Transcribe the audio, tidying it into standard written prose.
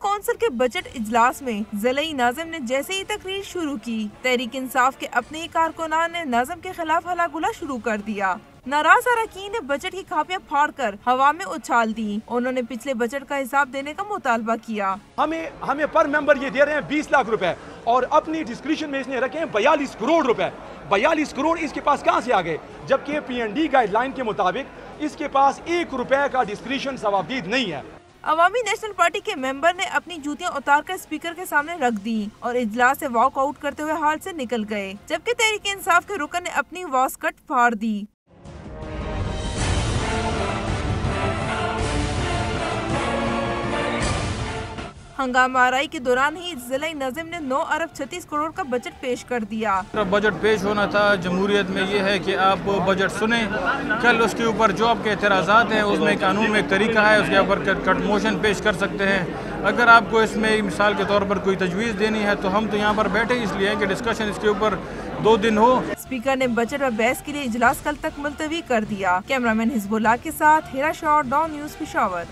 Council के budget इजलास में जिला नाज़िम ने जैसे ही तकरीर शुरू की, तहरीक इंसाफ के अपने ही कारकुनान ने नाज़िम के खिलाफ हल्ला गुला शुरू कर दिया। नाराज अरकान ने बजट की कापियां फाड़कर हवा में उछाल दी। उन्होंने पिछले बजट का हिसाब देने का मुतालबा किया। हमें पर मेंबर ये दे रहे हैं 20 लाख रुपए और अपनी डिस्क्रिप्शन में इसने रखे हैं 42 करोड़ रुपए। 42 करोड़ इसके पास कहां से आ गए, जबकि PND गाइडलाइन के मुताबिक इसके पास 1 रुपए का डिस्क्रिप्शन सवाबदीद नहीं है। अवामी नेशनल पार्टी के मेंबर ने अपनी जूतियां उतारकर स्पीकर के सामने रख दी और इजलास से वॉकआउट करते हुए हाल से निकल गए, जबकि तहरीक इंसाफ के रुकन ने अपनी वॉस्कट फाड़ दी। हंगामा आराई के दौरान ही जिला नाज़िम ने 9 अरब 36 करोड़ का बजट पेश कर दिया। बजट पेश होना था। जमहूरियत में ये है कि आप बजट सुने, कल उसके ऊपर जो आपके एतराज़ात हैं उसमें कानून में एक तरीका है, उसके ऊपर कट मोशन पेश कर सकते हैं। अगर आपको इसमें मिसाल के तौर पर कोई तजवीज़ देनी है तो हम तो यहाँ पर बैठे इसलिए हैं कि डिस्कशन इसके ऊपर 2 दिन हो। स्पीकर ने बजट और बहस के लिए इजलास कल तक मुलतवी कर दिया। कैमरामैन हिजबुल्लाह के साथ हिरा शाह, डॉन न्यूज़ पेशावर।